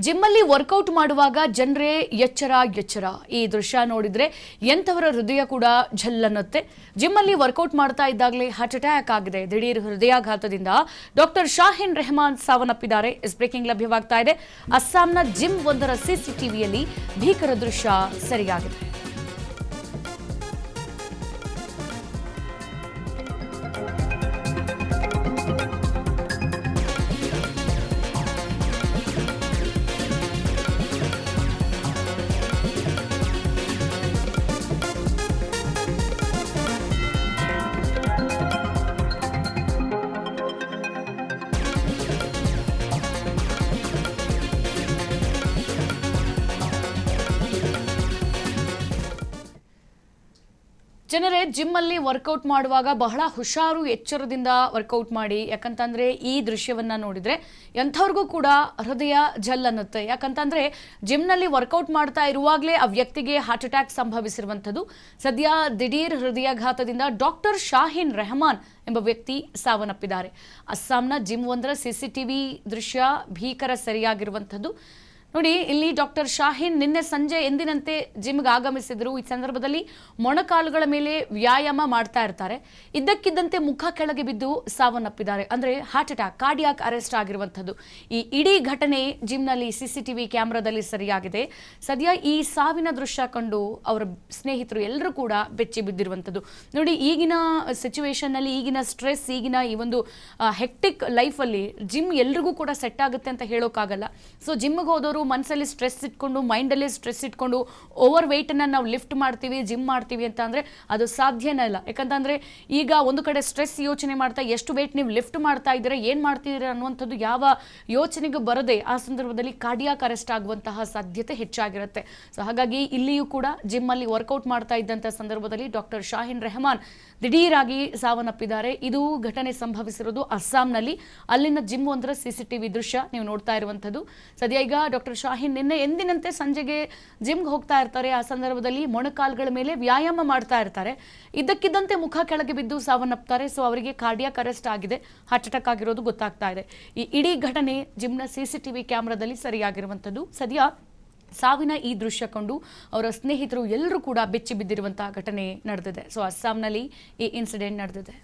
ಜಿಮ್ಮಲ್ಲಿ workout ಮಾಡುವಾಗ ಜನರೇ ಎಚ್ಚರ ಎಚ್ಚರ. ಈ ದೃಶ್ಯ ನೋಡಿದ್ರೆ ಎಂಥವರ ಹೃದಯ ಕೂಡ ಝಲ್ಲನ್ನುತ್ತೆ. ಜಿಮ್ಮಲ್ಲಿ ವರ್ಕೌಟ್ ಮಾಡ್ತಾ ಇದ್ದಾಗಲೇ ಹಾರ್ಟ್ ಅಟ್ಯಾಕ್ ಆಗಿದೆ. ದಿಢೀರ್ ಹೃದಯಾಘಾತದಿಂದ ಡಾಕ್ಟರ್ ಶಾಹಿನ್ ರೆಹಮಾನ್ ಸಾವನ್ನಪ್ಪಿದ್ದಾರೆ. ಬ್ರೇಕಿಂಗ್ ಲಭ್ಯವಾಗ್ತಾ ಇದೆ. ಅಸ್ಸಾಂನ ಜಿಮ್ ಒಂದರ ಸಿಸಿಟಿವಿಯಲ್ಲಿ ಭೀಕರ ದೃಶ್ಯ ಸೆರೆಯಾಗಿದೆ. ಜನರೇ ಜಿಮ್ಮಲ್ಲಿ ವರ್ಕೌಟ್ ಮಾಡುವಾಗ ಬಹಳ ಹುಷಾರು ಎಚ್ಚರದಿಂದ ವರ್ಕೌಟ್ ಮಾಡಿ. ಯಾಕಂತಂದ್ರೆ ಈ ದೃಶ್ಯವನ್ನ ನೋಡಿದ್ರೆ ಎಂಥವ್ರಿಗೂ ಕೂಡ ಹೃದಯ ಜಲ್ ಅನ್ನುತ್ತೆ. ಯಾಕಂತಂದ್ರೆ ಜಿಮ್ನಲ್ಲಿ ವರ್ಕೌಟ್ ಮಾಡ್ತಾ ಇರುವಾಗಲೇ ಆ ವ್ಯಕ್ತಿಗೆ ಹಾರ್ಟ್ ಅಟ್ಯಾಕ್ ಸಂಭವಿಸಿರುವಂಥದ್ದು. ಸದ್ಯ ದಿಢೀರ್ ಹೃದಯಾಘಾತದಿಂದ ಡಾಕ್ಟರ್ ಶಾಹಿನ್ ರೆಹಮಾನ್ ಎಂಬ ವ್ಯಕ್ತಿ ಸಾವನ್ನಪ್ಪಿದ್ದಾರೆ. ಅಸ್ಸಾಂನ ಜಿಮ್ ಒಂದರ ಸಿಸಿಟಿವಿ ದೃಶ್ಯ ಭೀಕರ ಸೆರೆಯಾಗಿರುವಂಥದ್ದು. ನೋಡಿ, ಇಲ್ಲಿ ಡಾಕ್ಟರ್ ಶಾಹಿನ್ ನಿನ್ನೆ ಸಂಜೆ ಎಂದಿನಂತೆ ಜಿಮ್ಗೆ ಆಗಮಿಸಿದ್ರು. ಈ ಸಂದರ್ಭದಲ್ಲಿ ಮೊಣಕಾಲುಗಳ ಮೇಲೆ ವ್ಯಾಯಾಮ ಮಾಡ್ತಾ ಇರ್ತಾರೆ. ಇದ್ದಕ್ಕಿದ್ದಂತೆ ಮುಖ ಕೆಳಗೆ ಬಿದ್ದು ಸಾವನ್ನಪ್ಪಿದ್ದಾರೆ. ಅಂದ್ರೆ ಹಾರ್ಟ್ ಅಟ್ಯಾಕ್, ಕಾರ್ಡಿಯಾಕ್ ಅರೆಸ್ಟ್ ಆಗಿರುವಂಥದ್ದು. ಈ ಇಡೀ ಘಟನೆ ಜಿಮ್ನಲ್ಲಿ ಸಿಸಿಟಿವಿ ಕ್ಯಾಮೆರಾದಲ್ಲಿ ಸರಿಯಾಗಿದೆ. ಸದ್ಯ ಈ ಸಾವಿನ ದೃಶ್ಯ ಕಂಡು ಅವರ ಸ್ನೇಹಿತರು ಎಲ್ಲರೂ ಕೂಡ ಬೆಚ್ಚಿ ಬಿದ್ದಿರುವಂಥದ್ದು. ನೋಡಿ, ಈಗಿನ ಸಿಚುವೇಶನ್ ನಲ್ಲಿ, ಈಗಿನ ಸ್ಟ್ರೆಸ್, ಈಗಿನ ಈ ಒಂದು ಹೆಕ್ಟಿಕ್ ಲೈಫಲ್ಲಿ ಜಿಮ್ ಎಲ್ರಿಗೂ ಕೂಡ ಸೆಟ್ ಆಗುತ್ತೆ ಅಂತ ಹೇಳೋಕ್ಕಾಗಲ್ಲ. ಸೊ ಜಿಮ್ಗೆ ಹೋದವರು ಮನಸ್ಸಲ್ಲಿ ಸ್ಟ್ರೆಸ್ ಇಟ್ಕೊಂಡು, ಮೈಂಡಲ್ಲಿ ಸ್ಟ್ರೆಸ್ ಇಟ್ಕೊಂಡು ಓವರ್ ವೆಯ್ಟ್ ಅನ್ನ ನಾವು ಲಿಫ್ಟ್ ಮಾಡ್ತೀವಿ, ಜಿಮ್ ಮಾಡ್ತೀವಿ ಅಂತ ಅಂದ್ರೆ ಅದು ಸಾಧ್ಯನೇ ಇಲ್ಲ. ಯಾಕಂತಂದ್ರೆ ಈಗ ಒಂದು ಕಡೆ ಸ್ಟ್ರೆಸ್ ಯೋಚನೆ ಮಾಡ್ತಾ ಎಷ್ಟು ವೆಯ್ಟ್ ನೀವು ಲಿಫ್ಟ್ ಮಾಡ್ತಾ ಇದ್ದೀರಾ, ಏನ್ ಮಾಡ್ತಿದ್ದೀರಾ ಅನ್ನುವಂಥದ್ದು ಯಾವ ಯೋಚನೆಗೂ ಬರದೆ ಆ ಸಂದರ್ಭದಲ್ಲಿ ಕಾರ್ಡಿಯಾಕ್ ಅರೆಸ್ಟ್ ಆಗುವಂತಹ ಸಾಧ್ಯತೆ ಹೆಚ್ಚಾಗಿರುತ್ತೆ. ಸೊ ಹಾಗಾಗಿ ಇಲ್ಲಿಯೂ ಕೂಡ ಜಿಮ್ ಅಲ್ಲಿ ವರ್ಕೌಟ್ ಮಾಡ್ತಾ ಇದ್ದಂತಹ ಸಂದರ್ಭದಲ್ಲಿ ಡಾಕ್ಟರ್ ಶಾಹಿನ್ ರೆಹಮಾನ್ ದಿಢೀರಾಗಿ ಸಾವನ್ನಪ್ಪಿದ್ದಾರೆ. ಇದು ಘಟನೆ ಸಂಭವಿಸಿರೋದು ಅಸ್ಸಾಂನಲ್ಲಿ. ಅಲ್ಲಿನ ಜಿಮ್ ಒಂದರ ಸಿಸಿಟಿವಿ ದೃಶ್ಯ ನೀವು ನೋಡ್ತಾ ಇರುವಂಥದ್ದು. ಸದ್ಯ ಈಗ ಡಾಕ್ಟರ್ ಶಾಹಿನ್ ನಿನ್ನೆ ಎಂದಿನಂತೆ ಸಂಜೆಗೆ ಜಿಮ್ಗೆ ಹೋಗ್ತಾ ಇರ್ತಾರೆ. ಆ ಸಂದರ್ಭದಲ್ಲಿ ಮೊಣಕಾಲುಗಳ ಮೇಲೆ ವ್ಯಾಯಾಮ ಮಾಡ್ತಾ ಇರ್ತಾರೆ. ಇದ್ದಕ್ಕಿದ್ದಂತೆ ಮುಖ ಕೆಳಗೆ ಬಿದ್ದು ಸಾವನ್ನಪ್ತಾರೆ. ಸೊ ಅವರಿಗೆ ಕಾರ್ಡಿಯಾಕ್ ಅರೆಸ್ಟ್ ಆಗಿದೆ, ಹಾರ್ಟ್ ಅಟ್ಯಾಕ್ ಆಗಿರೋದು ಗೊತ್ತಾಗ್ತಾ ಇದೆ. ಈ ಇಡೀ ಘಟನೆ ಜಿಮ್ನ ಸಿಸಿಟಿವಿ ಕ್ಯಾಮೆರಾದಲ್ಲಿ ಸರಿಯಾಗಿರುವಂಥದ್ದು. ಸದ್ಯ ಸಾವಿನ ಈ ದೃಶ್ಯ ಕಂಡು ಅವರ ಸ್ನೇಹಿತರು ಎಲ್ಲರೂ ಕೂಡ ಬೆಚ್ಚಿ ಬಿದ್ದಿರುವಂತಹ ಘಟನೆ ನಡೆದಿದೆ. ಸೊ ಅಸ್ಸಾಂನಲ್ಲಿ ಈ ಇನ್ಸಿಡೆಂಟ್ ನಡೆದಿದೆ.